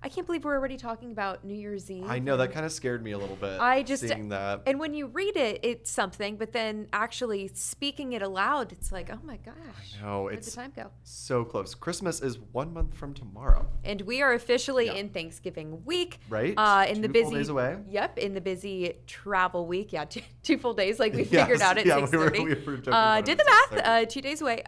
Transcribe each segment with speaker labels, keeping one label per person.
Speaker 1: I can't believe we're already talking about New Year's Eve.
Speaker 2: I know, that kind of scared me a little bit. Seeing that.
Speaker 1: And when you read it, it's something, but then actually speaking it aloud, it's like, oh my gosh.
Speaker 2: I know,
Speaker 1: Where'd the time go?
Speaker 2: So close. Christmas is 1 month from tomorrow.
Speaker 1: And we are officially in Thanksgiving week.
Speaker 2: Right?
Speaker 1: In the
Speaker 2: 2
Speaker 1: busy
Speaker 2: full days away.
Speaker 1: Yep, in the busy travel week. Yeah, two full days, like we figured out at 6:30.
Speaker 2: We were joking
Speaker 1: did the math. 2 days away.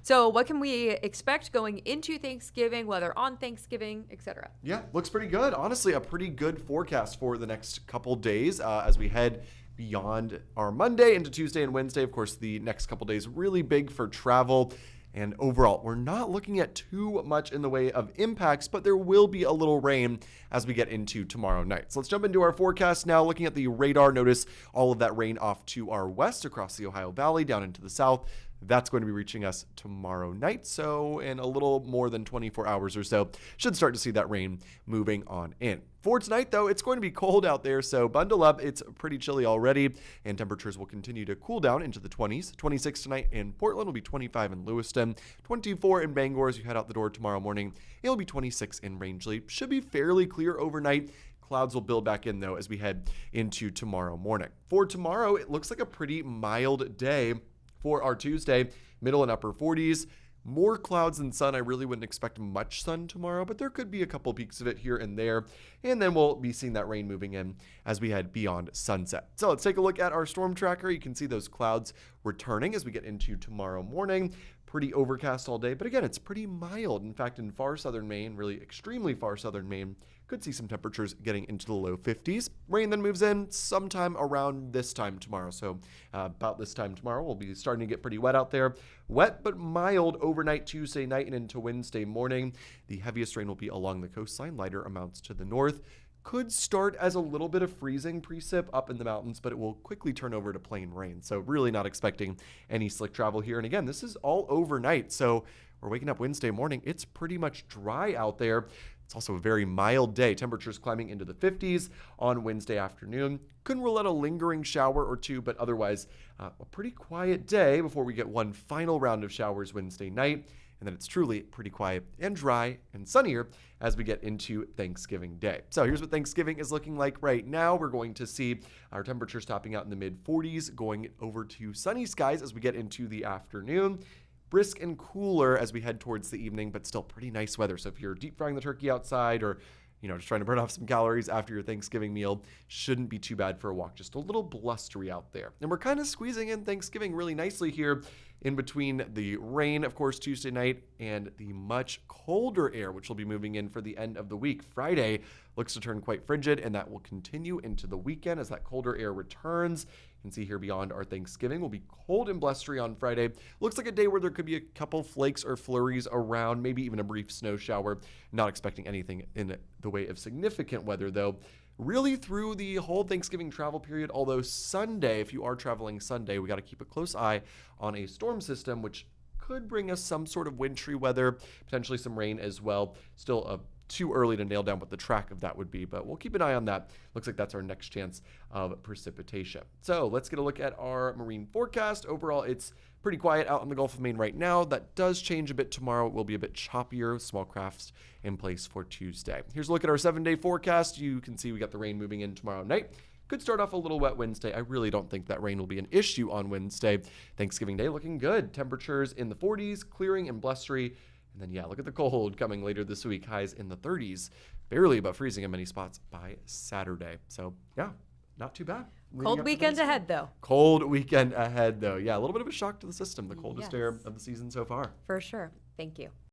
Speaker 1: So what can we expect going into Thanksgiving, whether on Thanksgiving, etc.?
Speaker 2: Yeah, looks pretty good. Honestly, a pretty good forecast for the next couple days as we head beyond our Monday into Tuesday and Wednesday. Of course, the next couple days really big for travel. And overall, we're not looking at too much in the way of impacts, but there will be a little rain as we get into tomorrow night. So let's jump into our forecast now. Looking at the radar, notice all of that rain off to our west across the Ohio Valley down into the south. That's going to be reaching us tomorrow night. So in a little more than 24 hours or so, should start to see that rain moving on in. For tonight, though, it's going to be cold out there, so bundle up. It's pretty chilly already, and temperatures will continue to cool down into the 20s. 26 tonight in Portland, will be 25 in Lewiston, 24 in Bangor as you head out the door tomorrow morning. It'll be 26 in Rangeley. Should be fairly clear overnight. Clouds will build back in, though, as we head into tomorrow morning. For tomorrow, it looks like a pretty mild day. For our Tuesday, middle and upper 40s. More clouds than sun. I really wouldn't expect much sun tomorrow, but there could be a couple peaks of it here and there. And then we'll be seeing that rain moving in as we head beyond sunset. So let's take a look at our storm tracker. You can see those clouds returning as we get into tomorrow morning. Pretty overcast all day, but again, it's pretty mild. In fact, in far southern Maine, really extremely far southern Maine, could see some temperatures getting into the low 50s. Rain then moves in sometime around this time tomorrow. So about this time tomorrow, we'll be starting to get pretty wet out there. Wet but mild overnight Tuesday night and into Wednesday morning. The heaviest rain will be along the coastline, lighter amounts to the north. Could start as a little bit of freezing precip up in the mountains, but it will quickly turn over to plain rain. So really not expecting any slick travel here. And again, this is all overnight. So we're waking up Wednesday morning. It's pretty much dry out there. It's also a very mild day. Temperatures climbing into the 50s on Wednesday afternoon. Couldn't rule out a lingering shower or two, but otherwise a pretty quiet day before we get one final round of showers Wednesday night. And then it's truly pretty quiet and dry and sunnier as we get into Thanksgiving Day. So here's what Thanksgiving is looking like right now. We're going to see our temperatures topping out in the mid 40s, going over to sunny skies as we get into the afternoon. Brisk and cooler as we head towards the evening, but still pretty nice weather. So if you're deep frying the turkey outside or just trying to burn off some calories after your Thanksgiving meal, shouldn't be too bad for a walk. Just a little blustery out there. And we're kind of squeezing in Thanksgiving really nicely here in between the rain, of course, Tuesday night and the much colder air, which will be moving in for the end of the week. Friday looks to turn quite frigid, and that will continue into the weekend as that colder air returns. You can see here beyond our Thanksgiving will be cold and blustery on Friday. Looks like a day where there could be a couple flakes or flurries around, maybe even a brief snow shower. Not expecting anything in the way of significant weather, though. Really through the whole Thanksgiving travel period, although Sunday, if you are traveling Sunday, we got to keep a close eye on a storm system, which could bring us some sort of wintry weather, potentially some rain as well. Still too early to nail down what the track of that would be, but we'll keep an eye on that. Looks like that's our next chance of precipitation. So let's get a look at our marine forecast. Overall, it's pretty quiet out in the Gulf of Maine right now. That does change a bit tomorrow. It will be a bit choppier, small crafts in place for Tuesday. Here's a look at our 7-day forecast. You can see we got the rain moving in tomorrow night. Could start off a little wet Wednesday. I really don't think that rain will be an issue on Wednesday. Thanksgiving Day looking good. Temperatures in the 40s, clearing and blustery. And then, look at the cold coming later this week. Highs in the 30s, barely above freezing in many spots by Saturday. So, not too bad.
Speaker 1: Cold weekend ahead, though.
Speaker 2: Cold weekend ahead, though. Yeah, a little bit of a shock to the system. The coldest air of the season so far.
Speaker 1: For sure. Thank you.